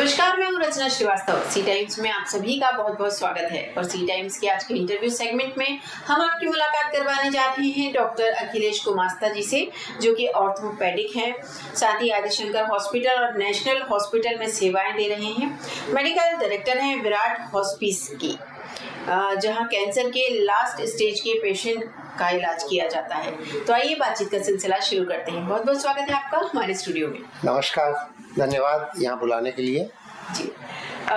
नमस्कार, मैं हूं रचना श्रीवास्तव। सी टाइम्स में आप सभी का बहुत बहुत स्वागत है। और सी टाइम्स के आज के इंटरव्यू सेगमेंट में हम आपकी मुलाकात करवाने जा रहे हैं डॉक्टर अखिलेश कुमास्ता जी से, जो कि ऑर्थोपेडिक हैं, साथ ही आदिशंकर हॉस्पिटल और नेशनल हॉस्पिटल में सेवाएं दे रहे हैं। मेडिकल डायरेक्टर हैं विराट हॉस्पिस की, जहां कैंसर के लास्ट स्टेज के पेशेंट का इलाज किया जाता है। तो आइए बातचीत का सिलसिला शुरू करते हैं। बहुत बहुत स्वागत है आपका हमारे स्टूडियो में। नमस्कार, धन्यवाद यहाँ बुलाने के लिए। जी,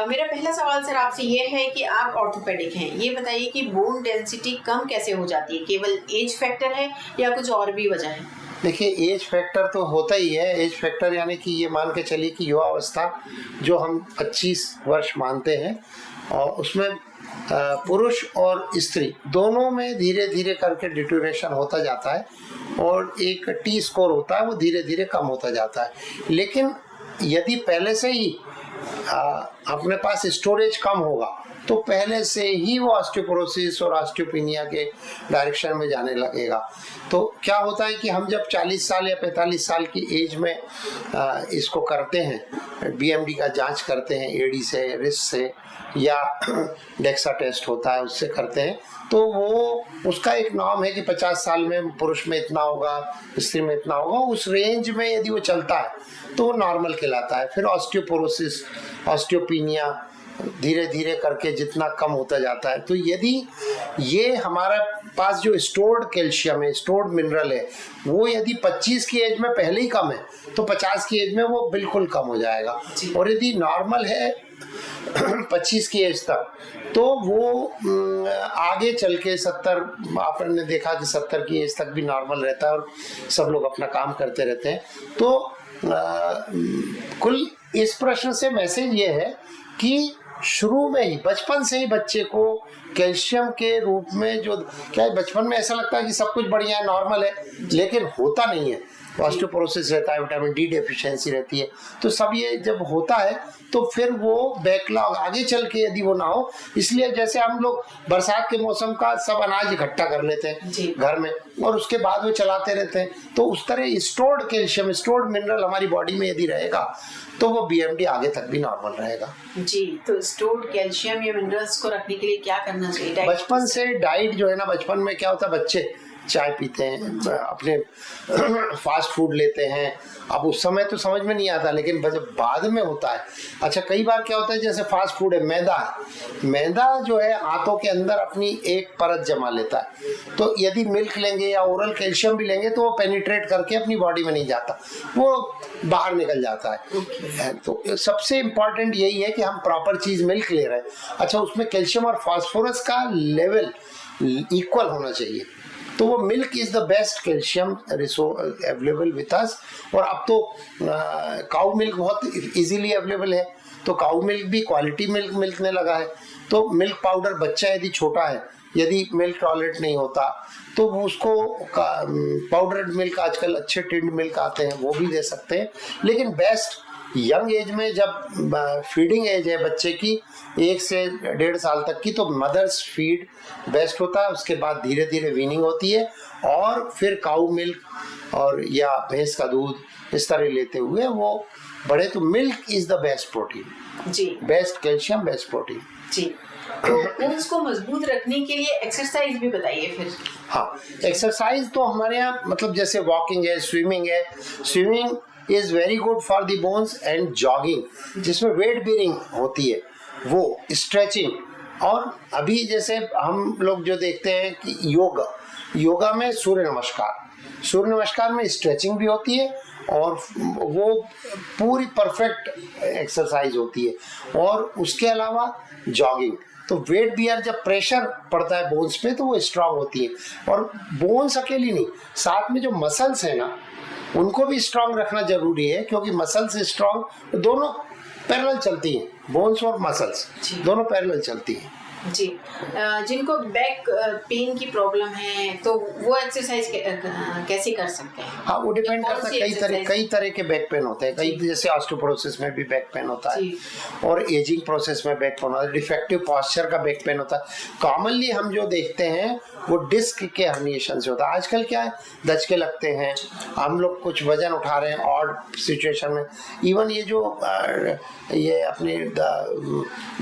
मेरा पहला सवाल सर आपसे ये है कि आप ऑर्थोपेडिक हैं, ये बताइए कि बोन डेंसिटी कम कैसे हो जाती है? केवल एज फैक्टर है या कुछ और भी वजह है? देखिए, एज फैक्टर तो होता ही है। एज फैक्टर यानी कि ये मान के चलिए कि युवा अवस्था जो हम 25 वर्ष मानते हैं, और उसमें पुरुष और स्त्री दोनों में धीरे धीरे करके डिटोरेशन होता जाता है, और एक टी स्कोर होता है, वो धीरे धीरे कम होता जाता है। लेकिन यदि पहले से ही अपने पास स्टोरेज कम होगा तो पहले से ही वो ऑस्टियोपोरोसिस और ऑस्टियोपेनिया के डायरेक्शन में जाने लगेगा। तो क्या होता है कि हम जब 40 साल या 45 साल की एज में इसको करते हैं, बीएमडी का जांच करते हैं, एडी से, रिस्ट से, या डेक्सा टेस्ट होता है उससे करते हैं, तो वो उसका एक नॉर्म है कि 50 साल में पुरुष में इतना होगा, स्त्री में इतना होगा। उस रेंज में यदि वो चलता है तो वो नॉर्मल कहलाता है। फिर ऑस्टियोपोरोसिस, ऑस्टियोपेनिया धीरे धीरे करके जितना कम होता जाता है। तो यदि ये हमारा पास जो स्टोर्ड कैल्शियम है, स्टोर्ड मिनरल है, वो यदि 25 की एज में पहले ही कम है तो 50 की एज में वो बिल्कुल कम हो जाएगा। और यदि नॉर्मल है 25 की एज तक, तो वो आगे चल के 70, आपने देखा कि 70 की एज तक भी नॉर्मल रहता है और सब लोग अपना काम करते रहते हैं। तो कुल इस प्रश्न से मैसेज ये है कि शुरू में ही, बचपन से ही बच्चे को कैल्शियम के रूप में, जो क्या है, बचपन में ऐसा लगता है कि सब कुछ बढ़िया है, नॉर्मल है, लेकिन होता नहीं है। ऑस्टियोपोरोसिस रहता है, विटामिन डी डेफिशिएंसी रहती है। तो सब ये जब होता है तो फिर वो बैकलॉग आगे चल के यदि वो ना हो, इसलिए जैसे हम लोग बरसात के मौसम का सब अनाज इकट्ठा कर लेते हैं घर में और उसके बाद वो चलाते रहते हैं, तो उस तरह स्टोर्ड कैल्शियम, स्टोर्ड मिनरल हमारी बॉडी में यदि रहेगा तो वो बीएमडी आगे तक भी नॉर्मल रहेगा। जी, तो स्टोर्ड कैल्शियम या मिनरल्स को रखने के लिए क्या करना चाहिए? बचपन से डाइट जो है ना, बचपन में क्या होता है, बच्चे चाय पीते हैं, अपने फास्ट फूड लेते हैं। अब उस समय तो समझ में नहीं आता, लेकिन जब बाद में होता है, अच्छा कई बार क्या होता है, जैसे फास्ट फूड है, मैदा है, मैदा जो है हाथों के अंदर अपनी एक परत जमा लेता है। तो यदि मिल्क लेंगे या ओरल कैल्शियम भी लेंगे तो वो पेनिट्रेट करके अपनी बॉडी में नहीं जाता, वो बाहर निकल जाता है। तो सबसे इम्पोर्टेंट यही है कि हम प्रॉपर चीज मिल्क ले रहे हैं। अच्छा, उसमें कैल्शियम और फास्फोरस का लेवल इक्वल होना चाहिए। तो वो milk is the best calcium available with us. और अब तो काऊ मिल्क बहुत इजीली अवेलेबल है, तो काऊ मिल्क भी क्वालिटी मिल्क मिलने लगा है। तो मिल्क पाउडर, बच्चा यदि छोटा है, यदि मिल्क टॉलरेट नहीं होता, तो उसको पाउडर्ड मिल्क, आजकल अच्छे टिन्ड मिल्क आते हैं, वो भी दे सकते हैं। लेकिन बेस्ट यंग एज में, जब फीडिंग एज है बच्चे की 1 से 1.5 साल तक की, तो मदर्स फीड बेस्ट होता है। उसके बाद धीरे धीरे वीनिंग होती है, और फिर काऊ मिल्क और या भैंस का दूध इस तरह लेते हुए वो बढ़े। तो milk is the best protein जी, बेस्ट कैल्शियम, बेस्ट प्रोटीन जी। तो बोन्स को मजबूत रखने के लिए एक्सरसाइज भी बताइए फिर। हाँ, एक्सरसाइज तो हमारे यहाँ मतलब जैसे वॉकिंग है, स्विमिंग है। Swimming is very good for the bones, and jogging जिसमें वेट बेयरिंग होती है, वो स्ट्रेचिंग। और अभी जैसे हम लोग जो देखते हैं कि योगा में सूर्य नमस्कार में स्ट्रेचिंग भी होती है, और वो पूरी परफेक्ट एक्सरसाइज होती है। और उसके अलावा जॉगिंग, तो वेट बियर, जब प्रेशर पड़ता है बोन्स पे तो वो स्ट्रांग होती है। और बोन्स अकेली नहीं, साथ में जो मसल्स है ना, उनको भी स्ट्रांग रखना जरूरी है, क्योंकि मसल्स स्ट्रांग, दोनों पैरेलल चलती हैं, बोन्स और मसल्स दोनों पैरेलल चलती हैं जी। जिनको बैक पेन की प्रॉब्लम है तो वो एक्सरसाइज कैसे कर सकते हैं? हाँ, वो डिपेंड करता है, कई तरह के बैक पेन होते हैं। कई जैसे ऑस्टियोपोरोसिस में भी बैक पेन होता है, और एजिंग प्रोसेस में बैक पेन होता है, डिफेक्टिव पॉस्चर का बैक पेन होता है। कॉमनली हम जो देखते हैं वो डिस्क के हर्निएशन से होता है। आजकल क्या है, दचके लगते हैं, हम लोग कुछ वजन उठा रहे हैं ऑड सिचुएशन में, इवन ये जो ये अपनी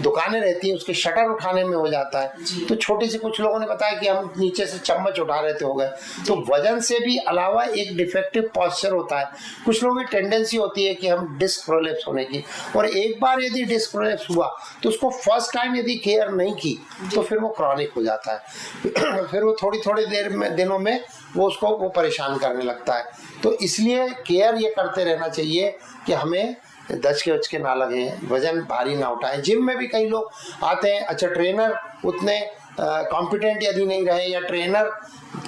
दुकानें रहती हैं उसके शटर उठाने में हो जाता है। तो छोटी सी, कुछ लोगों ने बताया कि हम नीचे से चम्मच उठा रहे थे, हो गए। तो वजन से भी अलावा एक डिफेक्टिव पोस्चर होता है। कुछ लोगों की टेंडेंसी होती है कि हम डिस्क प्रोलेप्स होने की, और एक बार यदि डिस्क प्रोलेप्स हुआ तो उसको फर्स्ट टाइम यदि केयर नहीं की तो फिर वो क्रॉनिक हो जाता है। फिर वो थोड़ी थोड़ी देर में, दिनों में वो परेशान करने लगता है। तो इसलिए केयर ये करते रहना चाहिए कि हमें दचके वचके ना लगे, वजन भारी ना उठाएं। जिम में भी कई लोग आते हैं, अच्छा ट्रेनर उतने कॉम्पिटेंट यदि नहीं रहे, या ट्रेनर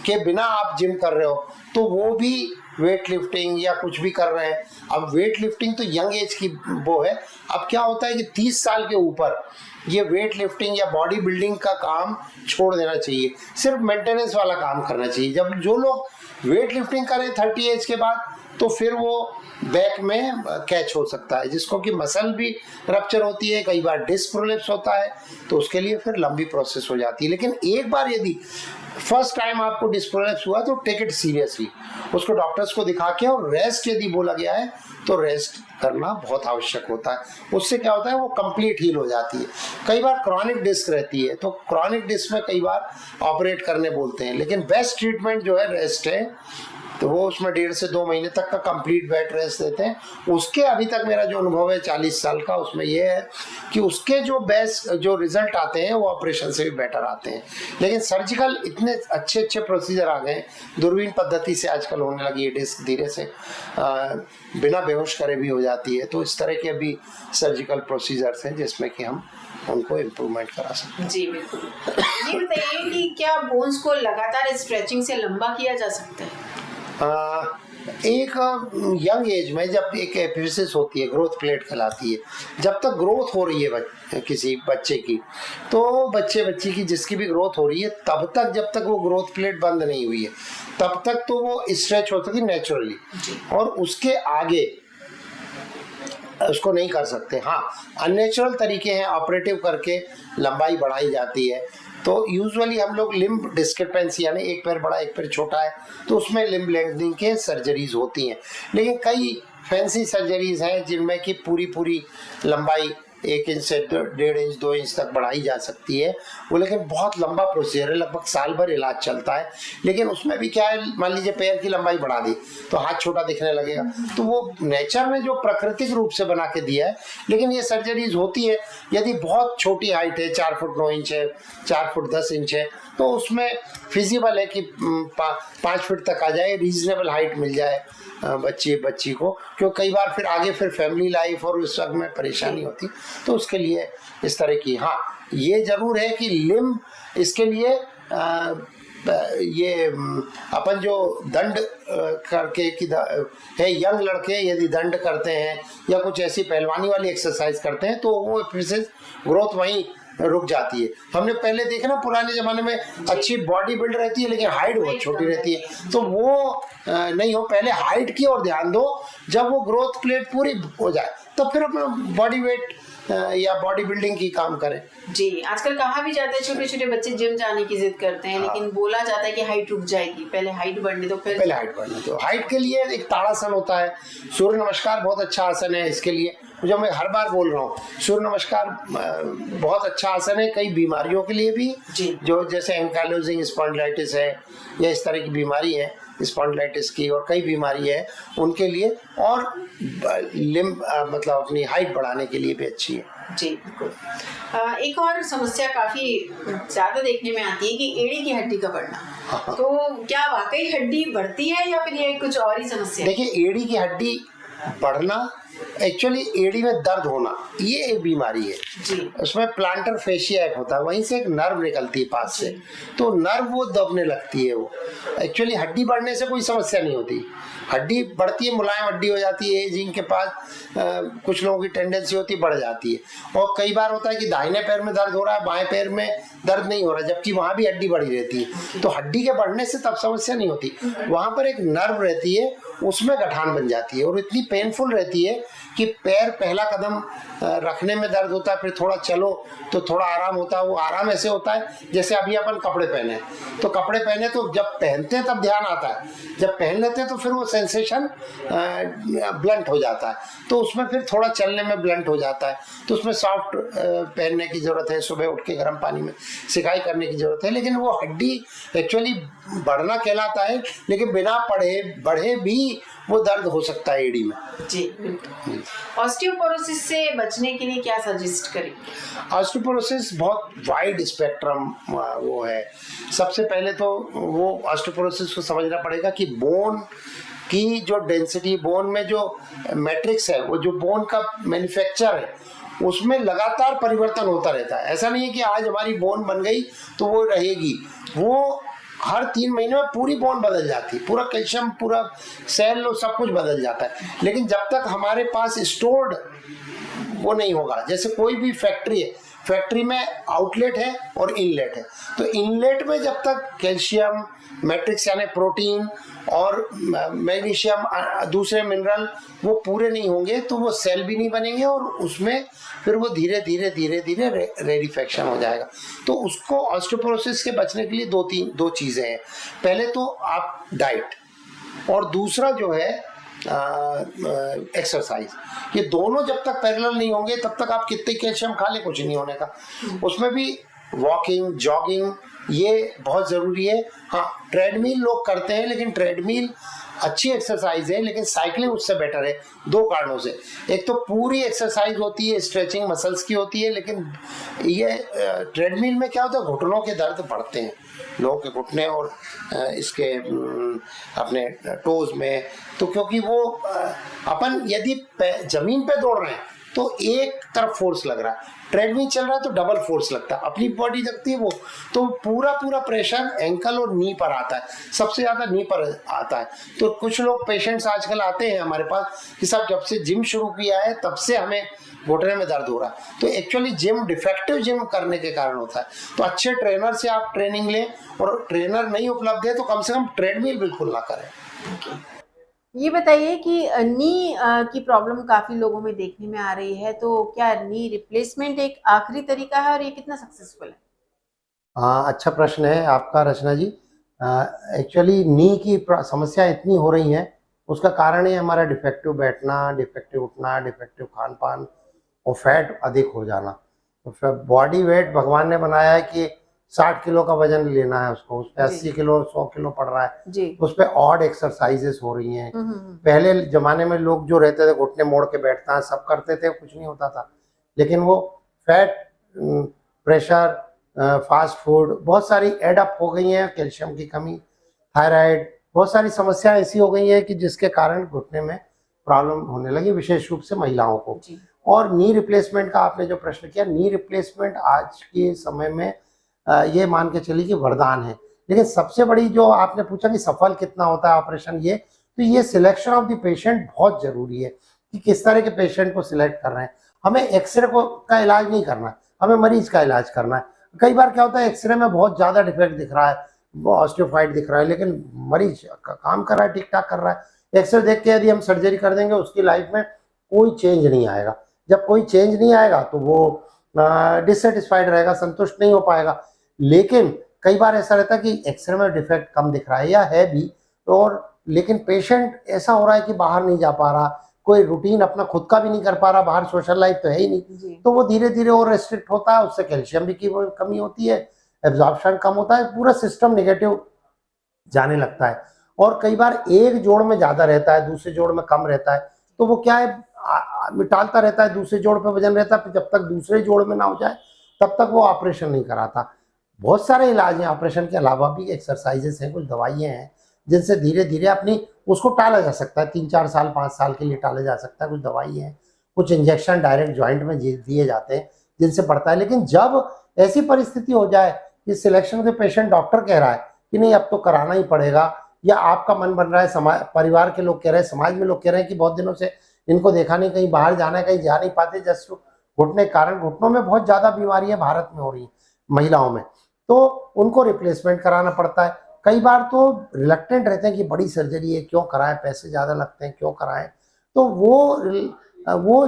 के बिना आप जिम कर रहे हो, तो वो भी वेट लिफ्टिंग या कुछ भी कर रहे हैं। अब वेट लिफ्टिंग तो यंग एज की वो है। अब क्या होता है कि 30 साल के ऊपर ये वेट लिफ्टिंग या बॉडी बिल्डिंग का काम छोड़ देना चाहिए, सिर्फ मेंटेनेंस वाला काम करना चाहिए। जब जो लोग वेट लिफ्टिंग करें 30 एज के बाद, तो फिर वो बैक में कैच हो सकता है, जिसको कि मसल भी रप्चर होती है, कई बार डिस्क प्रोलेप्स होता है, तो उसके लिए फिर लंबी प्रोसेस हो जाती है। लेकिन एक बार यदि फर्स्ट टाइम आपको डिस्क प्रोलेप्स हुआ तो टेक इट सीरियसली, उसको डॉक्टर्स को दिखा के, और रेस्ट यदि बोला गया है तो रेस्ट करना बहुत आवश्यक होता है। उससे क्या होता है, वो कंप्लीट हील हो जाती है। कई बार क्रॉनिक डिस्क रहती है, तो क्रॉनिक डिस्क में कई बार ऑपरेट करने बोलते हैं, लेकिन बेस्ट ट्रीटमेंट जो है रेस्ट है। तो वो उसमें 1.5 से 2 महीने तक का कंप्लीट बेड रेस्ट देते हैं। उसके अभी तक मेरा जो अनुभव है 40 साल का, उसमें ये है कि उसके जो बेस्ट जो रिजल्ट आते हैं वो ऑपरेशन से भी बेटर आते हैं। लेकिन सर्जिकल इतने अच्छे अच्छे प्रोसीजर आ गए, दूरबीन पद्धति से आजकल होने लगी है, डिस्क धीरे से बिना बेहोश करे भी हो जाती है। तो इस तरह के अभी सर्जिकल प्रोसीजर्स हैं जिसमें कि हम उनको इम्प्रूवमेंट करा सकते हैं। जी बिल्कुल। ये बताइए कि क्या बोन्स को लगातार स्ट्रेचिंग से लंबा किया जा सकता है? एक यंग एज में जब एक एपिफिसिस होती है, ग्रोथ प्लेट कहलाती है, जब तक ग्रोथ हो रही है किसी बच्चे की, तो बच्ची की जिसकी भी ग्रोथ हो रही है, तब तक जब तक वो ग्रोथ प्लेट बंद नहीं हुई है तब तक तो वो स्ट्रेच हो सकती नेचुरली, और उसके आगे उसको नहीं कर सकते। हाँ, अननेचुरल तरीके हैं, ऑपरेटिव करके लंबाई बढ़ाई जाती है। तो यूजुअली हम लोग लिम्ब डिस्क्रिपेंसी, यानी एक पैर बड़ा एक पैर छोटा है, तो उसमें लिम्ब लेंथनिंग के सर्जरीज होती हैं। लेकिन कई फैंसी सर्जरीज हैं जिनमें कि पूरी लंबाई 1 इंच से 1.5 इंच 2 इंच तक बढ़ाई जा सकती है। वो लेकिन बहुत लंबा प्रोसीजर है, लगभग साल भर इलाज चलता है। लेकिन उसमें भी क्या है, मान लीजिए पैर की लंबाई बढ़ा दी तो हाथ छोटा दिखने लगेगा, तो वो नेचर ने जो प्राकृतिक रूप से बना के दिया है। लेकिन ये सर्जरीज होती है यदि बहुत छोटी हाइट है, 4 फुट 9 इंच है, 4 फुट 10 इंच है, तो उसमें फिजिबल है कि 5 फुट तक आ जाए, रीजनेबल हाइट मिल जाए बच्ची को, क्योंकि कई बार फिर आगे फिर फैमिली लाइफ और उस वक्त में परेशानी होती, तो उसके लिए इस तरह की। हाँ, ये जरूर है कि लिम्ब, इसके लिए ये अपन जो दंड करके है, यंग लड़के यदि दंड करते हैं या कुछ ऐसी पहलवानी वाली एक्सरसाइज करते हैं, तो वो फिर से ग्रोथ वहीं रुक जाती है। हमने पहले देखा ना, पुराने जमाने में अच्छी बॉडी बिल्ड रहती है लेकिन हाइट बहुत छोटी रहती है, तो वो नहीं हो। पहले हाइट की ओर ध्यान दो, जब वो ग्रोथ प्लेट पूरी हो जाए तब फिर अपना बॉडी वेट या बॉडी बिल्डिंग की काम करें। जी, आजकल कहा भी जाता है छोटे छोटे बच्चे जिम जाने की जिद करते हैं, लेकिन बोला जाता है कि हाइट रुक जाएगी, पहले हाइट बढ़ने दो, फिर पहले हाइट बढ़ने दो। हाइट के लिए एक ताड़ासन होता है, सूर्य नमस्कार बहुत अच्छा आसन है इसके लिए, जो मैं हर बार बोल रहा हूँ। सूर्य नमस्कार बहुत अच्छा आसन है कई बीमारियों के लिए भी, जो जैसे एंकाइलोजिंग स्पॉन्डिलाइटिस है या इस तरह की बीमारी है स्पॉन्डिलाइटिस की, और कई बीमारी है उनके लिए, और लिम्ब मतलब अपनी हाइट बढ़ाने के लिए भी अच्छी है। जी बिल्कुल। एक और समस्या काफी ज्यादा देखने में आती है कि एड़ी की हड्डी का बढ़ना, तो क्या वाकई हड्डी बढ़ती है या फिर ये कुछ और ही समस्या? देखिए, एड़ी की हड्डी बढ़ना, एक्चुअली एड़ी में दर्द होना, ये एक बीमारी है जी। उसमें प्लांटर फेशिया एक होता है, वहीं से एक नर्व निकलती है पास से, तो नर्व वो दबने लगती है। वो एक्चुअली हड्डी बढ़ने से कोई समस्या नहीं होती, हड्डी बढ़ती है, मुलायम हड्डी हो जाती है, एजिंग के पास कुछ लोगों की टेंडेंसी होती है बढ़ जाती है। और कई बार होता है कि दाहिने पैर में दर्द हो रहा है, बाएं पैर में दर्द नहीं हो रहा, जबकि वहां भी हड्डी बढ़ी रहती है। तो हड्डी के बढ़ने से तब समस्या नहीं होती, वहां पर एक नर्व रहती है, उसमें गठान बन जाती है और इतनी पेनफुल रहती है कि पैर पहला कदम रखने में दर्द होता है, फिर थोड़ा चलो तो थोड़ा आराम होता है। वो आराम ऐसे होता है जैसे अभी अपन कपड़े पहने, तो कपड़े पहने तो जब पहनते हैं तब ध्यान आता है, जब पहन लेते हैं तो फिर वो सेंसेशन ब्लंट हो जाता है, तो उसमें फिर थोड़ा चलने में ब्लंट हो जाता है। तो उसमें सॉफ्ट पहनने की ज़रूरत है, सुबह उठ के गर्म पानी में सिकाई करने की ज़रूरत है। लेकिन वो हड्डी एक्चुअली बढ़ना कहलाता है, लेकिन बिना बढ़े भी वो दर्द हो सकता है एड़ी में। जी बिल्कुल। ऑस्टियोपोरोसिस से बचने के लिए क्या सजेस्ट करें? ऑस्टियोपोरोसिस बहुत वाइड स्पेक्ट्रम वो है। सबसे पहले तो वो ऑस्टियोपोरोसिस को समझना पड़ेगा कि बोन की जो डेंसिटी, बोन में जो मैट्रिक्स है, वो जो बोन का मैन्युफैक्चर है, उसमें लगातार परिवर्तन होता रहता है। ऐसा नहीं है कि आज हमारी बोन बन गई तो वो रहेगी, वो हर 3 महीने में पूरी बोन बदल जाती है, पूरा कैल्शियम, पूरा सेल और सब कुछ बदल जाता है। लेकिन जब तक हमारे पास स्टोर्ड वो नहीं होगा, जैसे कोई भी फैक्ट्री है, फैक्ट्री में आउटलेट है और इनलेट है, तो इनलेट में जब तक कैल्शियम, मैट्रिक्स यानी प्रोटीन और मैग्नीशियम, दूसरे मिनरल वो पूरे नहीं होंगे तो वो सेल भी नहीं बनेंगे और उसमें फिर वो धीरे धीरे रेडिफेक्शन हो जाएगा। तो उसको ऑस्टियोपोरोसिस के बचने के लिए दो चीज़ें हैं। पहले तो आप डाइट, और दूसरा जो है एक्सरसाइज। ये दोनों जब तक पैरेलल नहीं होंगे तब तक आप कितने कैल्शियम खा ले कुछ नहीं होने का। उसमें भी वॉकिंग, जॉगिंग ये बहुत ज़रूरी है। हाँ, ट्रेडमिल लोग करते हैं, लेकिन ट्रेडमिल अच्छी एक्सरसाइज है, लेकिन साइकिलिंग उससे बेटर है 2 कारणों से। एक तो पूरी एक्सरसाइज होती है, स्ट्रेचिंग मसल्स की होती है, लेकिन ये ट्रेडमिल में क्या होता है, घुटनों के दर्द बढ़ते हैं लोगों के, घुटने और इसके अपने टोज में। तो क्योंकि वो अपन यदि जमीन पे दौड़ रहे हैं तो एक तरफ फोर्स लग रहा है, ट्रेडमिल चल रहा है तो डबल फोर्स लगता है, अपनी बॉडी लगती है वो, तो पूरा प्रेशर एंकल और नी पर आता है, सबसे ज़्यादा नी पर आता है। तो कुछ लोग पेशेंट्स आजकल आते हैं हमारे पास कि साहब जब से जिम शुरू किया है तब से हमें घुटने में दर्द हो रहा है। तो एक्चुअली जिम, डिफेक्टिव जिम करने के कारण होता है। तो अच्छे ट्रेनर से आप ट्रेनिंग लें, और ट्रेनर नहीं उपलब्ध है तो कम से कम ट्रेडमिल बिल्कुल ना करें। ये बताइए कि नी की प्रॉब्लम काफी लोगों में देखने में आ रही है, तो क्या नी रिप्लेसमेंट एक आखिरी तरीका है और ये कितना सक्सेसफुल है? हाँ, अच्छा प्रश्न है आपका रचना जी। एक्चुअली नी की समस्या इतनी हो रही है, उसका कारण है हमारा डिफेक्टिव बैठना, डिफेक्टिव उठना, डिफेक्टिव खान पान और फैट अधिक हो जाना। तो फिर बॉडी वेट भगवान ने बनाया है कि 60 किलो का वजन लेना है उसको, उस पर 80 किलो 100 किलो पड़ रहा है जी। उस पर ऑड एक्सरसाइजेस हो रही हैं। पहले ज़माने में लोग जो रहते थे घुटने मोड़ के बैठना सब करते थे, कुछ नहीं होता था। लेकिन वो फैट, प्रेशर, फास्ट फूड बहुत सारी एड अप हो गई हैं, कैल्शियम की कमी, थायराइड, बहुत सारी समस्याएं ऐसी हो गई हैं कि जिसके कारण घुटने में प्रॉब्लम होने लगी, विशेष रूप से महिलाओं को। और नी रिप्लेसमेंट का आपने जो प्रश्न किया, नी रिप्लेसमेंट आज के समय में ये मान के चलिए कि वरदान है। लेकिन सबसे बड़ी जो आपने पूछा कि सफल कितना होता है ऑपरेशन, ये तो ये सिलेक्शन ऑफ द पेशेंट बहुत ज़रूरी है कि किस तरह के पेशेंट को सिलेक्ट कर रहे हैं। हमें एक्सरे को का इलाज नहीं करना है, हमें मरीज का इलाज करना है। कई बार क्या होता है, एक्सरे में बहुत ज़्यादा डिफेक्ट दिख रहा है, ऑस्टियोफाइट दिख रहा है, लेकिन मरीज काम कर रहा है, ठीक ठाक कर रहा है। एक्सरे देख के यदि हम सर्जरी कर देंगे उसकी लाइफ में कोई चेंज नहीं आएगा। जब कोई चेंज नहीं आएगा तो वो डिससेटिस्फाइड रहेगा, संतुष्ट नहीं हो पाएगा। लेकिन कई बार ऐसा रहता है कि एक्सरे में डिफेक्ट कम दिख रहा है या है भी, और लेकिन पेशेंट ऐसा हो रहा है कि बाहर नहीं जा पा रहा, कोई रूटीन अपना खुद का भी नहीं कर पा रहा, बाहर सोशल लाइफ तो है ही नहीं, तो वो धीरे धीरे और रेस्ट्रिक्ट होता है, उससे कैल्शियम भी की कमी होती है, एब्जॉर्प्शन कम होता है, पूरा सिस्टम नेगेटिव जाने लगता है। और कई बार एक जोड़ में ज़्यादा रहता है, दूसरे जोड़ में कम रहता है, तो वो क्या है, टालता रहता है, दूसरे जोड़ पे वजन रहता है, जब तक दूसरे जोड़ में ना हो जाए तब तक वो ऑपरेशन नहीं कराता। बहुत सारे इलाज हैं ऑपरेशन के अलावा भी, एक्सरसाइजेस हैं, कुछ दवाइयाँ हैं जिनसे धीरे धीरे अपनी उसको टाला जा सकता है, 3-4 साल 5 साल के लिए टाला जा सकता है। कुछ दवाई हैं, कुछ इंजेक्शन डायरेक्ट जॉइंट में दिए जाते हैं जिनसे बढ़ता है। लेकिन जब ऐसी परिस्थिति हो जाए कि सिलेक्शन के पेशेंट डॉक्टर कह रहा है कि नहीं अब तो कराना ही पड़ेगा, या आपका मन बन रहा है, समाज परिवार के लोग कह रहे हैं, समाज में लोग कह रहे हैं कि बहुत दिनों से इनको देखा नहीं, कहीं बाहर जाना है, कहीं जा नहीं पाते, जस्ट घुटने के कारण, घुटनों में बहुत ज़्यादा बीमारियाँ भारत में हो रही हैं महिलाओं में, तो उनको रिप्लेसमेंट कराना पड़ता है। कई बार तो रिलक्टेंट रहते हैं कि बड़ी सर्जरी है, क्यों कराएं, पैसे ज़्यादा लगते हैं, क्यों कराएं, तो वो वो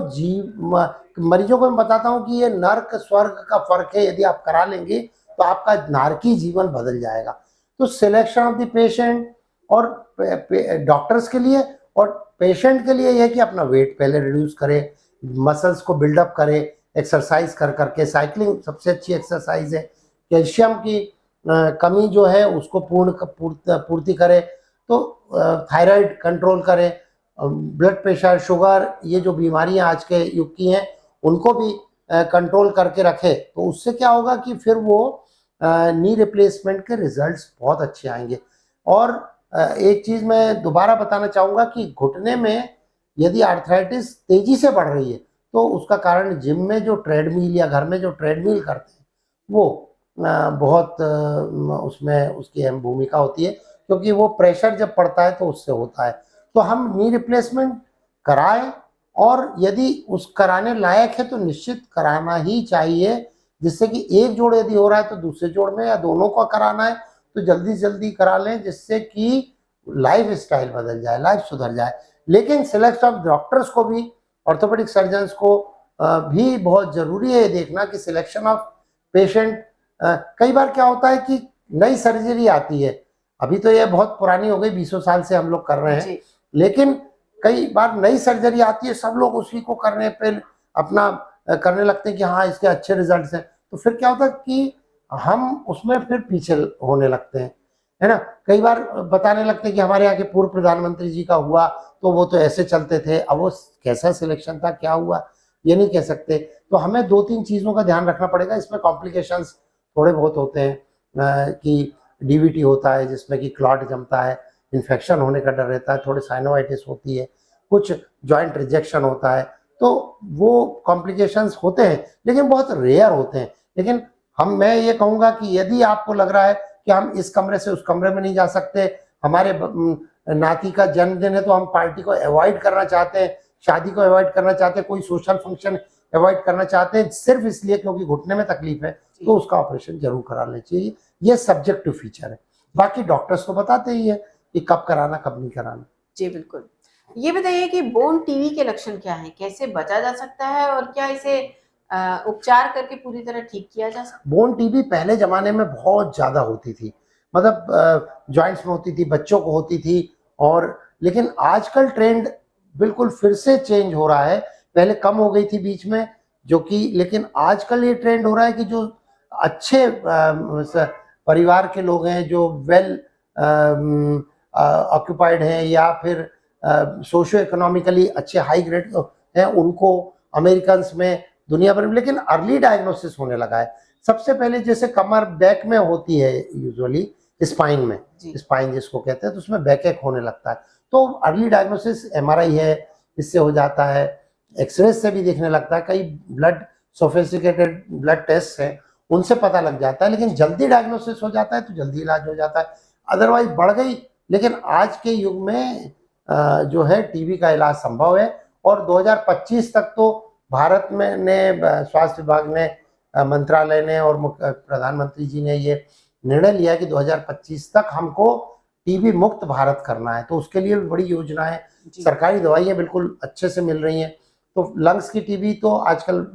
मरीजों को मैं बताता हूँ कि ये नर्क स्वर्ग का फर्क है। यदि आप करा लेंगे तो आपका नारकी जीवन बदल जाएगा। तो सिलेक्शन ऑफ द पेशेंट और डॉक्टर्स के लिए और पेशेंट के लिए यह कि अपना वेट पहले रिड्यूस करे, मसल्स को बिल्डअप करे, एक्सरसाइज कर करके। साइकिलिंग सबसे अच्छी एक्सरसाइज है। कैल्शियम की कमी जो है उसको पूर्ति करे। तो थायराइड कंट्रोल करे, ब्लड प्रेशर, शुगर, ये जो बीमारियां आज के युग की हैं उनको भी कंट्रोल करके रखे। तो उससे क्या होगा कि फिर वो नी रिप्लेसमेंट के रिजल्ट्स बहुत अच्छे आएंगे। और एक चीज़ मैं दोबारा बताना चाहूँगा कि घुटने में यदि आर्थराइटिस तेजी से बढ़ रही है तो उसका कारण जिम में जो ट्रेडमिल या घर में जो ट्रेडमिल करते हैं वो बहुत उसमें उसकी अहम भूमिका होती है, क्योंकि वो प्रेशर जब पड़ता है तो उससे होता है। तो हम नी रिप्लेसमेंट कराएं, और यदि उस कराने लायक है तो निश्चित कराना ही चाहिए, जिससे कि एक जोड़ यदि हो रहा है तो दूसरे जोड़ में या दोनों को कराना है तो जल्दी से जल्दी करा लें, जिससे कि लाइफ स्टाइल बदल जाए, लाइफ सुधर जाए। लेकिन सिलेक्शन ऑफ डॉक्टर्स को भी, ऑर्थोपेडिक सर्जन्स को भी बहुत ज़रूरी है देखना कि सिलेक्शन ऑफ पेशेंट। कई बार क्या होता है कि नई सर्जरी आती है, अभी तो ये बहुत पुरानी हो गई, 20 साल से हम लोग कर रहे हैं, लेकिन कई बार नई सर्जरी आती है, सब लोग उसी को करने पे अपना करने लगते हैं कि हाँ इसके अच्छे रिजल्ट्स हैं। तो फिर क्या होता है कि हम उसमें फिर पीछे होने लगते हैं, है ना। कई बार बताने लगते हैं कि हमारे यहाँ के पूर्व प्रधानमंत्री जी का हुआ तो वो तो ऐसे चलते थे, अब वो कैसा सिलेक्शन था, क्या हुआ, ये नहीं कह सकते। तो हमें 2-3 चीज़ों का ध्यान रखना पड़ेगा। इसमें कॉम्प्लिकेशंस थोड़े बहुत होते हैं, कि डीवीटी होता है जिसमें कि क्लॉट जमता है, इन्फेक्शन होने का डर रहता है, थोड़ी साइनोवाइटिस होती है, कुछ जॉइंट रिजेक्शन होता है। तो वो कॉम्प्लिकेशंस होते हैं लेकिन बहुत रेयर होते हैं। लेकिन मैं ये कहूँगा कि यदि आपको लग रहा है कि हम इस कमरे से उस कमरे में नहीं जा सकते, हमारे नाती का जन्मदिन है तो हम पार्टी को अवॉइड करना चाहते हैं, शादी को अवॉइड करना चाहते हैं, कोई सोशल फंक्शन अवॉइड करना चाहते हैं सिर्फ इसलिए क्योंकि घुटने में तकलीफ है, तो उसका ऑपरेशन जरूर करा लेना चाहिए। ये सब्जेक्टिव फीचर है, बाकी डॉक्टर्स तो बताते ही है कि कब कराना कब नहीं कराना। जी बिल्कुल। ये बताइए कि बोन टीवी के लक्षण क्या हैं? कैसे बचा जा सकता है और क्या इसे उपचार करके पूरी तरह ठीक किया जा सकता है? बोन टीबी पहले ज़माने में बहुत ज़्यादा होती थी, मतलब जॉइंट्स में होती थी, बच्चों को होती थी। और लेकिन आजकल ट्रेंड बिल्कुल फिर से चेंज हो रहा है। पहले कम हो गई थी बीच में, जो कि लेकिन आजकल ये ट्रेंड हो रहा है कि जो अच्छे परिवार के लोग हैं, जो वेल ऑक्यूपाइड हैं या फिर सोशो इकोनॉमिकली अच्छे हाई ग्रेड हैं, उनको अमेरिकन्स में, दुनिया भर में, लेकिन अर्ली डायग्नोसिस होने लगा है। सबसे पहले जैसे कमर बैक में होती है यूजुअली, स्पाइन में, स्पाइन जिसको कहते हैं, तो उसमें बैक एक होने लगता है। तो अर्ली डायग्नोसिस एमआरआई है, इससे हो जाता है, एक्सरे से भी देखने लगता है, कई ब्लड सोफिस्टिकेटेड ब्लड टेस्ट हैं उनसे पता लग जाता है। लेकिन जल्दी डायग्नोसिस हो जाता है तो जल्दी इलाज हो जाता है। अदरवाइज बढ़ गई, लेकिन आज के युग में जो है टीबी का इलाज संभव है। और 2025 तक तो भारत में स्वास्थ्य विभाग ने, मंत्रालय ने और प्रधानमंत्री जी ने ये निर्णय लिया है कि 2025 तक हमको टीबी मुक्त भारत करना है। तो उसके लिए भी बड़ी योजनाएं, सरकारी दवाइयाँ बिल्कुल अच्छे से मिल रही हैं। तो लंग्स की टीबी तो आजकल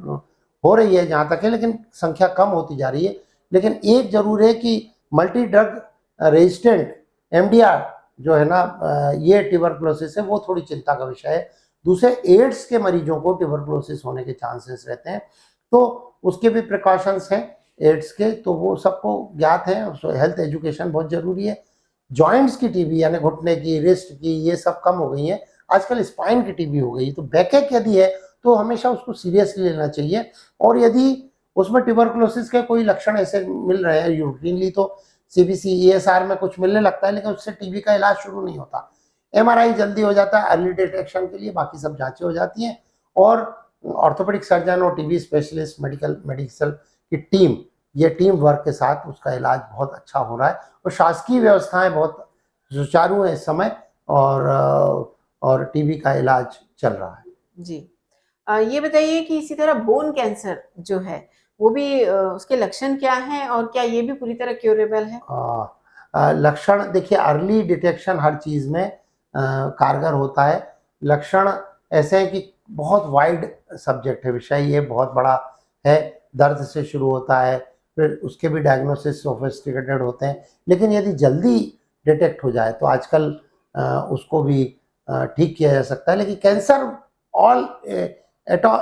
हो रही है जहाँ तक है, लेकिन संख्या कम होती जा रही है। लेकिन एक जरूर है कि मल्टी ड्रग रेजिस्टेंट एमडीआर जो है ना, ये ट्यूबरकुलोसिस है, वो थोड़ी चिंता का विषय है। दूसरे एड्स के मरीजों को ट्यूबरकुलोसिस होने के चांसेस रहते हैं, तो उसके भी प्रिकॉशंस हैं एड्स के, तो वो सबको ज्ञात है। हेल्थ एजुकेशन बहुत जरूरी है। जॉइंट्स की टीबी यानी घुटने की, रिस्ट की, ये सब कम हो गई है। आजकल स्पाइन की टीबी हो गई, तो बैकएक यदि है तो हमेशा उसको सीरियसली लेना चाहिए। और यदि उसमें ट्यूबरकुलोसिस के कोई लक्षण ऐसे मिल रहे हैं रूटीनली, तो सीबीसी ईएसआर में कुछ मिलने लगता है, लेकिन उससे टीबी का इलाज शुरू नहीं होता। एमआरआई जल्दी हो जाता है अर्ली डिटेक्शन के लिए, बाकी सब जांचें हो जाती हैं। और ऑर्थोपेडिक सर्जन और टीबी स्पेशलिस्ट मेडिकल की टीम, ये टीम वर्क के साथ उसका इलाज बहुत अच्छा हो रहा है। और शासकीय व्यवस्थाएं बहुत सुचारू हैं इस समय, और टीबी का इलाज चल रहा है। जी। ये बताइए कि इसी तरह बोन कैंसर जो है वो भी उसके लक्षण क्या हैं और क्या ये भी पूरी तरह क्योरेबल है? लक्षण देखिए, अर्ली डिटेक्शन हर चीज़ में कारगर होता है। लक्षण ऐसे हैं कि बहुत वाइड सब्जेक्ट है, विषय ये बहुत बड़ा है। दर्द से शुरू होता है, फिर उसके भी डायग्नोसिस सोफिस्टिकेटेड होते हैं, लेकिन यदि जल्दी डिटेक्ट हो जाए तो आजकल उसको भी ठीक किया जा सकता है। लेकिन कैंसर ऑल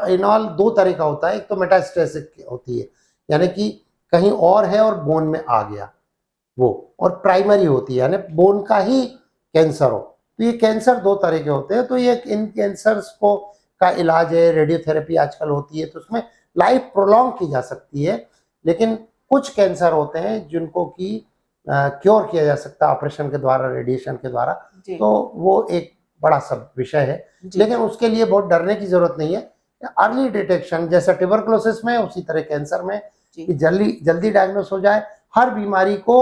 इन ऑल दो तरह का होता है। एक तो मेटास्टेसिक होती है, यानी कि कहीं और है और बोन में आ गया वो, और प्राइमरी होती है यानी बोन का ही कैंसर हो। तो ये कैंसर दो तरह के होते हैं। तो ये इन कैंसर्स को का इलाज है, रेडियोथेरेपी आजकल होती है, तो उसमें लाइफ प्रोलॉन्ग की जा सकती है। लेकिन कुछ कैंसर होते हैं जिनको कि क्योर किया जा सकता है ऑपरेशन के द्वारा, रेडिएशन के द्वारा, तो वो एक बड़ा सब विषय है। लेकिन उसके लिए बहुत डरने की जरूरत नहीं है। अर्ली डिटेक्शन, जैसे ट्यूबरकुलोसिस में, उसी तरह कैंसर में कि जल्दी जल्दी डायग्नोस हो जाए। हर बीमारी को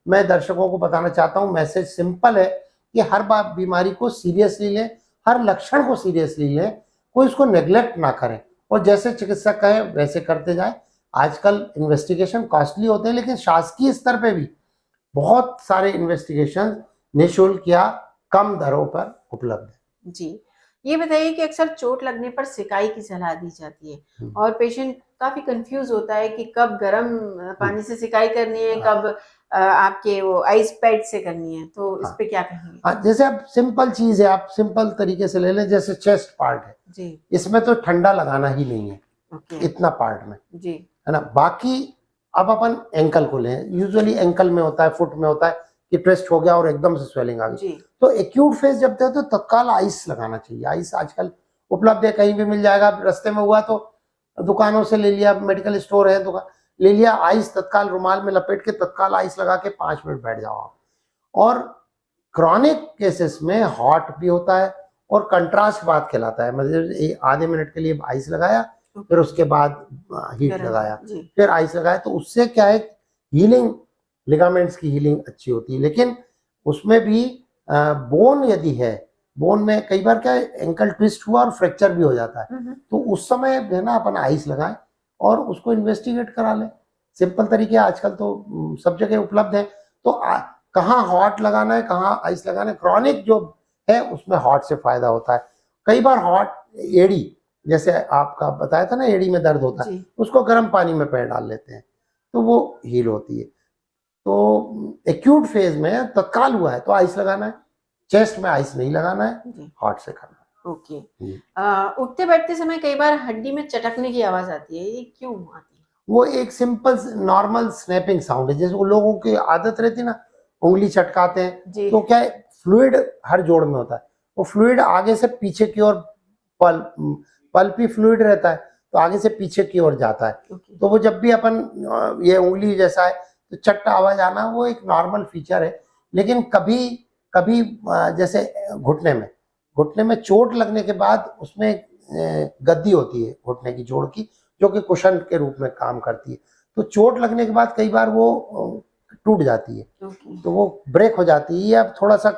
मैं दर्शकों को बताना चाहता हूँ, मैसेज सिंपल है कि हर बार बीमारी को सीरियसली लें, हर लक्षण को सीरियसली लें, कोई इसको नेग्लेक्ट ना करें, और जैसे चिकित्सक कहे वैसे करते जाएं। आजकल इन्वेस्टिगेशन कॉस्टली होते हैं, लेकिन शासकीय स्तर पे भी बहुत सारे इन्वेस्टिगेशन निःशुल्क या कम दरों पर उपलब्ध है। जी, ये बताइए कि अक्सर चोट लगने पर सिकाई की सलाह दी जाती है और पेशेंट काफी कंफ्यूज होता है कि कब गर्म पानी से सिकाई करनी है, कब आपके वो आइस पैड से करनी है, तो इस पे क्या कहेंगे? हाँ, जैसे आप सिंपल चीज है, आप सिंपल तरीके से ले लें। जैसे चेस्ट पार्ट है जी, इसमें तो ठंडा लगाना ही नहीं है, ओके, इतना पार्ट में, जी, है ना। बाकी अब अपन एंकल को लें, यूजुअली एंकल में होता है, फुट में होता है कि ट्विस्ट हो गया और एकदम से स्वेलिंग आ गई, तो एक्यूट फेज जब तक तो तत्काल आइस लगाना चाहिए। आइस आजकल उपलब्ध है, कहीं भी मिल जाएगा। रास्ते में हुआ तो दुकानों से ले लिया, मेडिकल स्टोर है दुकान, ले लिया आइस, तत्काल रुमाल में लपेट के तत्काल आइस लगा के 5 मिनट बैठ जाओ आप। और क्रॉनिक केसेस में हॉट भी होता है और कंट्रास्ट बात कहलाता है, मतलब आधे मिनट के लिए आइस लगाया, फिर उसके बाद हीट लगाया, फिर आइस लगाया, तो उससे क्या है, हीलिंग, लिगामेंट्स की हीलिंग अच्छी होती है। लेकिन उसमें भी बोन यदि है, बोन में कई बार क्या है, एंकल ट्विस्ट हुआ और फ्रैक्चर भी हो जाता है, तो उस समय है ना अपन आइस लगाएं और उसको इन्वेस्टिगेट करा लें। सिंपल तरीके आजकल तो सब जगह उपलब्ध है। तो कहाँ हॉट लगाना है, कहाँ आइस लगाना है, क्रॉनिक जो है उसमें हॉट से फायदा होता है। कई बार हॉट एड़ी, जैसे आपका बताया था ना, एड़ी में दर्द होता है, उसको गर्म पानी में पैर डाल लेते हैं तो वो हील होती है। तो एक्यूट फेज में तत्काल हुआ है तो आइस लगाना है, चेस्ट में आइस नहीं लगाना है, हॉट से करना है। ओके। उठते बैठते समय कई बार हड्डी में चटकने की आवाज आती है, ये क्यों आती है? वो एक सिंपल नॉर्मल स्नैपिंग साउंड है। जैसे वो लोगों की आदत रहती है ना, उंगली चटकाते हैं, तो क्या है, फ्लूइड हर जोड़ में होता है, वो फ्लूइड आगे से पीछे की ओर, पल्पी फ्लूइड रहता है, तो आगे से पीछे की ओर जाता है। तो वो जब भी अपन ये उंगली जैसा है तो चट्ट आवाज आना, वो एक नॉर्मल फीचर है। लेकिन कभी कभी जैसे घुटने में चोट लगने के बाद उसमें गद्दी होती है घुटने की जोड़ की, जो कि कुशन के रूप में काम करती है। तो चोट लगने के बाद कई बार वो टूट जाती है, तो वो ब्रेक हो जाती है, या थोड़ा सा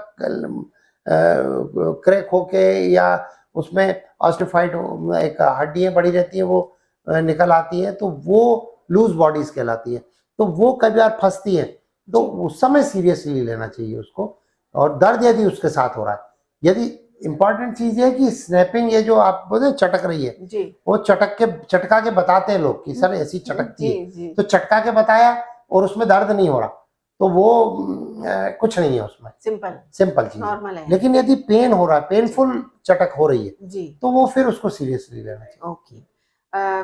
क्रैक होके, या उसमें ऑस्टिफाइड एक हड्डियां बड़ी रहती है वो निकल आती है, तो वो लूज बॉडीज कहलाती है। तो वो कई बार फंसती है, तो उस समय सीरियसली लेना चाहिए उसको। और दर्द यदि उसके साथ हो रहा है, यदि इंपॉर्टेंट चीज है कि स्नैपिंग, ये जो आप बोलते चटक रही है जी, वो चटका के बताते हैं लोग कि सर ऐसी चटकती है, तो चटका के बताया और उसमें दर्द नहीं हो रहा, तो वो कुछ नहीं है उसमें, सिंपल चीज नॉर्मल है। लेकिन यदि पेन हो रहा है, पेनफुल चटक हो रही है जी, तो वो फिर उसको सीरियसली लेना चाहिए। ओके।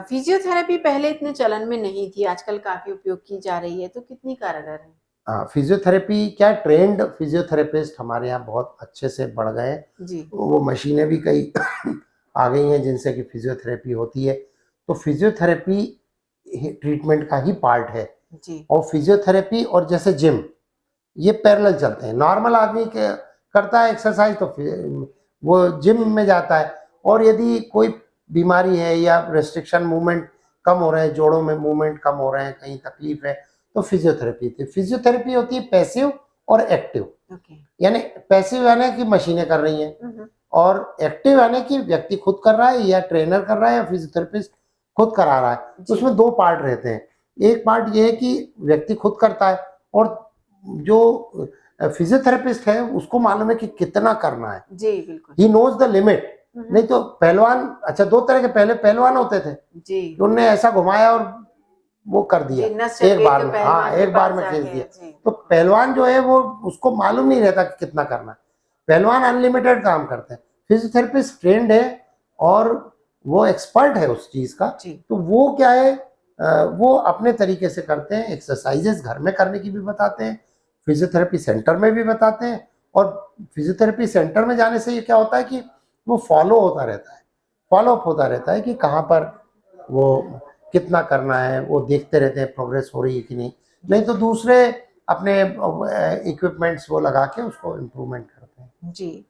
फिजियोथेरेपी पहले इतने चलन में नहीं थी, आजकल काफी उपयोग की जा रही है, तो कितनी कारगर है? फिजियोथेरेपी क्या, ट्रेंड फिजियोथेरेपिस्ट हमारे यहाँ बहुत अच्छे से बढ़ गए हैं, वो मशीनें भी कई आ गई हैं जिनसे कि फिजियोथेरेपी होती है। तो फिजियोथेरेपी ट्रीटमेंट का ही पार्ट है जी। और फिजियोथेरेपी और जैसे जिम, ये पैरेलल चलते हैं। नॉर्मल आदमी करता है एक्सरसाइज तो वो जिम में जाता है, और यदि कोई बीमारी है या रेस्ट्रिक्शन, मूवमेंट कम हो रहे हैं, जोड़ों में मूवमेंट कम हो रहे हैं, कहीं तकलीफ है, तो फिजियोथेरेपी होती है। फिजियोथेरेपी होती है पैसिव और एक्टिव, यानी पैसिव यानी कि मशीनें कर रही हैं, और एक्टिव यानी कि व्यक्ति खुद कर रहा है, या ट्रेनर कर रहा है, या फिजियोथेरेपिस्ट खुद करा रहा है। तो उसमें दो पार्ट रहते हैं। एक पार्ट ये है कि व्यक्ति खुद करता है, और जो फिजियोथेरेपिस्ट है उसको मालूम है कि कितना करना है, जी बिल्कुल, ही नोज द लिमिट, नहीं तो पहलवान, अच्छा 2 तरह के पहले पहलवान होते थे, जी उनने ऐसा घुमाया और वो कर दिया जी, नस एक चढ़ बार गई तो में, हाँ पहलवान के एक बार पास में खींच जाके दिया। जी तो पहलवान जो है वो उसको मालूम नहीं रहता कि कितना करना है, पहलवान अनलिमिटेड काम करते हैं। फिजियोथेरेपिस्ट ट्रेंड है और वो एक्सपर्ट है उस चीज का, जी तो वो क्या है वो अपने तरीके से करते हैं, एक्सरसाइजेस घर में करने की भी बताते हैं, फिजियोथेरेपी सेंटर में भी बताते हैं। और फिजियोथेरेपी सेंटर में जाने से ये क्या होता है कि वो फॉलो होता रहता है, फॉलो अप होता रहता है कि कहाँ पर वो कितना करना है, वो देखते रहते हैं प्रोग्रेस हो रही है कि नहीं। नहीं तो दूसरे अपने इक्विपमेंट्स वो लगा के उसको इम्प्रूवमेंट करते हैं। जी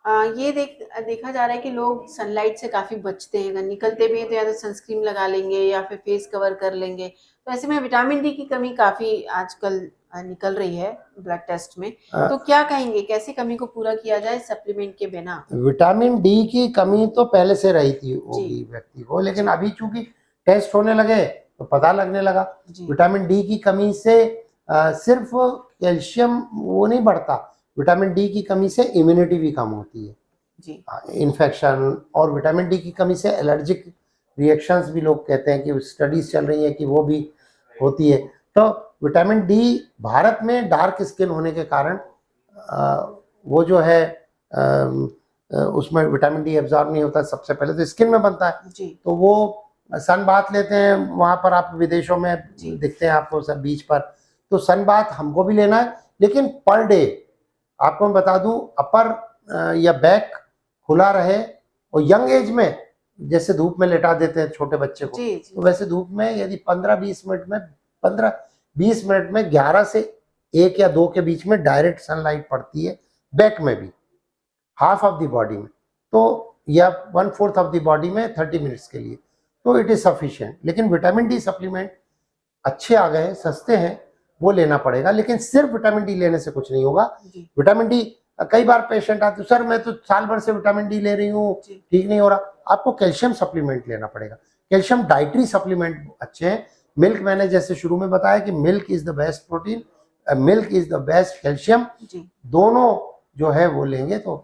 ये देखा जा रहा है कि लोग सनलाइट से काफी बचते हैं, अगर निकलते भी हैं तो या तो सनस्क्रीन लगा लेंगे या फिर फेस कवर कर लेंगे। तो ऐसे में विटामिन डी की कमी काफी आजकल निकल रही है ब्लड टेस्ट में। तो क्या कहेंगे, कैसे कमी को पूरा किया जाए सप्लीमेंट के बिना? विटामिन डी की कमी तो पहले से रही थी जी होगी व्यक्ति को, लेकिन जी अभी चूंकि टेस्ट होने लगे तो पता लगने लगा। जी विटामिन डी की कमी से सिर्फ कैल्शियम वो नहीं बढ़ता, विटामिन डी की कमी से इम्यूनिटी भी कम होती है, जी इन्फेक्शन। और विटामिन डी की कमी से एलर्जिक रिएक्शंस भी लोग कहते हैं कि स्टडीज चल रही है कि वो भी होती है। तो विटामिन डी भारत में डार्क स्किन होने के कारण वो जो है उसमें विटामिन डी एब्जॉर्ब नहीं होता, सबसे पहले तो स्किन में बनता है। जी तो वो सन बाथ लेते हैं, वहाँ पर आप विदेशों में जी दिखते हैं आपको सब बीच पर, तो सन बाथ हमको भी लेना है, लेकिन पर डे आपको मैं बता दूं अपर या बैक खुला रहे। और यंग एज में जैसे धूप में लेटा देते हैं छोटे बच्चे को, जी तो वैसे धूप में यदि 15-20 मिनट में 15-20 मिनट में 11 से 1 या 2 के बीच में डायरेक्ट सनलाइट पड़ती है, बैक में भी हाफ ऑफ द बॉडी में, तो या 1/4 ऑफ द बॉडी में 30 मिनट्स के लिए, तो इट इज सफिशिएंट। लेकिन विटामिन डी सप्लीमेंट अच्छे आ गए हैं, सस्ते हैं, वो लेना पड़ेगा। लेकिन सिर्फ विटामिन डी लेने से कुछ नहीं होगा। जी विटामिन डी कई बार पेशेंट आते, सर मैं तो साल भर से विटामिन डी ले रही हूँ, जी ठीक नहीं हो रहा। आपको कैल्शियम सप्लीमेंट लेना पड़ेगा। कैल्शियम डाइटरी सप्लीमेंट अच्छे हैं। मिल्क मैंने जैसे शुरू में बताया कि milk is the best protein, milk is the best calcium. जी दोनों जो है वो लेंगे तो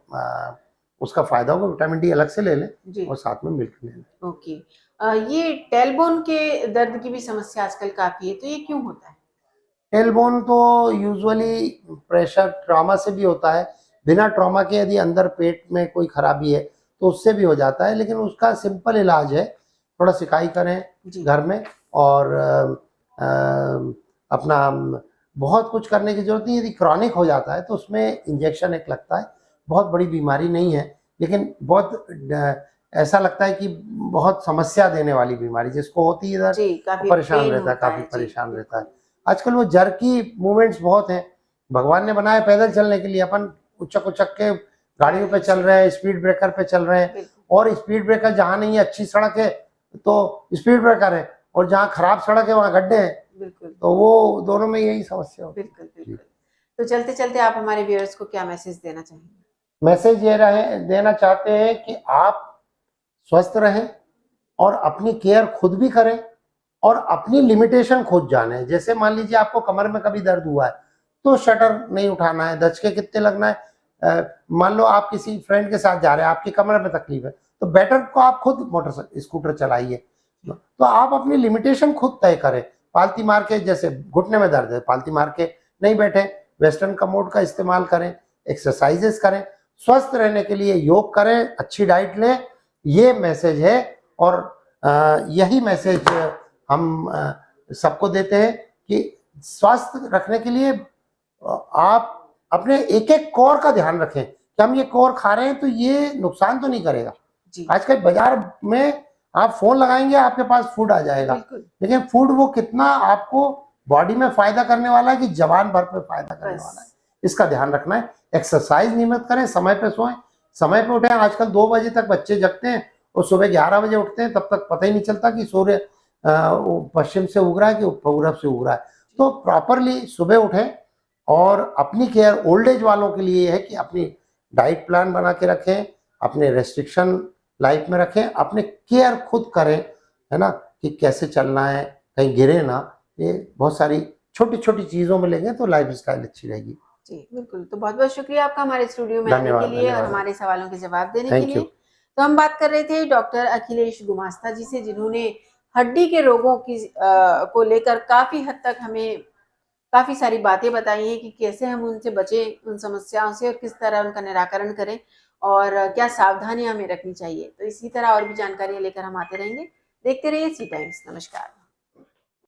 उसका फायदा होगा। विटामिन डी अलग से ले लें जी और साथ में मिल्क ले लें। ओके ये टेलबोन के दर्द की भी समस्या आजकल काफी है, तो ये क्यों होता है? टेलबोन तो यूजुअली प्रेशर ट्रॉमा से भी होता है। बिना ट्रॉमा के यदि अंदर पेट में कोई खराबी है तो उससे भी हो जाता है, लेकिन उसका सिंपल इलाज है, थोड़ा सिकाई करें जी घर में। और अपना बहुत कुछ करने की जरूरत नहीं। यदि क्रॉनिक हो जाता है तो उसमें इंजेक्शन एक लगता है, बहुत बड़ी बीमारी नहीं है, लेकिन बहुत ऐसा लगता है कि बहुत समस्या देने वाली बीमारी जिसको होती है इधर, जी वो काफी परेशान पेन रहता है, होता काफी है जी परेशान रहता है। बिल्कुल आजकल वो जर्की मूवमेंट्स बहुत हैं, भगवान ने बनाया पैदल चलने के लिए, अपन उचक उचक के गाड़ियों पे चल रहे हैं, स्पीड ब्रेकर पे चल रहे हैं। बिल्कुल और स्पीड ब्रेकर जहाँ नहीं है, अच्छी सड़क है तो स्पीड ब्रेकर है, और जहाँ खराब सड़क है वहाँ गड्ढे हैं, बिल्कुल तो वो दोनों में यही समस्या होती बिल्कुल है। जी। बिल्कुल तो चलते चलते आप हमारे व्यूअर्स को क्या मैसेज देना चाहेंगे? मैसेज ये रहे देना चाहते हैं कि आप स्वस्थ रहें और अपनी केयर खुद भी करें और अपनी लिमिटेशन खुद जाने। जैसे मान लीजिए आपको कमर में कभी दर्द हुआ है तो शटर नहीं उठाना है, धचके कितने लगना है। मान लो आप किसी फ्रेंड के साथ जा रहे हैं, आपकी कमर में तकलीफ है, तो बेटर को आप खुद मोटर स्कूटर चलाइए। तो आप अपनी लिमिटेशन खुद तय करें। पालती मार के, जैसे घुटने में दर्द है, पालती मार के नहीं बैठे, वेस्टर्न कमोड का इस्तेमाल करें, एक्सरसाइजेस करें, स्वस्थ रहने के लिए योग करें, अच्छी डाइट लें। ये मैसेज है। और यही मैसेज हम सबको देते हैं कि स्वास्थ्य रखने के लिए आप अपने एक एक कोर का ध्यान रखें कि हम ये कोर खा रहे हैं तो ये नुकसान तो नहीं करेगा। जी आजकल बाजार में आप फोन लगाएंगे आपके पास फूड आ जाएगा, बिल्कुल लेकिन फूड वो कितना आपको बॉडी में फायदा करने वाला है कि जबान भर पे फायदा करने बस वाला है, इसका ध्यान रखना है। एक्सरसाइज नियमित करें, समय पे सोएं, समय पे उठें। आजकल 2 बजे तक बच्चे जगते हैं और सुबह 11 बजे उठते हैं, तब तक पता ही नहीं चलता कि सूर्य पश्चिम से उग रहा है कि पूरब से उग रहा है। तो प्रॉपरली सुबह उठें और अपनी केयर, ओल्ड एज वालों के लिए है कि अपनी डाइट प्लान बना के रखें, अपने रेस्ट्रिक्शन लाइफ में रखें, अपने केयर खुद करें, है ना, कि कैसे चलना है, कहीं गिरे ना। ये बहुत सारी छोटी छोटी चीज़ों में लेंगे तो लाइफ स्टाइल अच्छी रहेगी। जी बिल्कुल तो बहुत बहुत शुक्रिया आपका हमारे स्टूडियो में आने के धन्यवाद, लिए और धन्यवाद। हमारे सवालों के जवाब देने के थैंक यू। लिए। तो हम बात कर रहे थे डॉक्टर अखिलेश गुमास्ता जी से, जिन्होंने हड्डी के रोगों की को लेकर काफी हद तक हमें काफी सारी बातें बताई हैं कि कैसे हम उनसे बचें, उन समस्याओं से, और किस तरह उनका निराकरण करें और क्या सावधानियां हमें रखनी चाहिए। तो इसी तरह और भी जानकारियां लेकर हम आते रहेंगे। देखते रहिए सी टाइम्स। नमस्कार।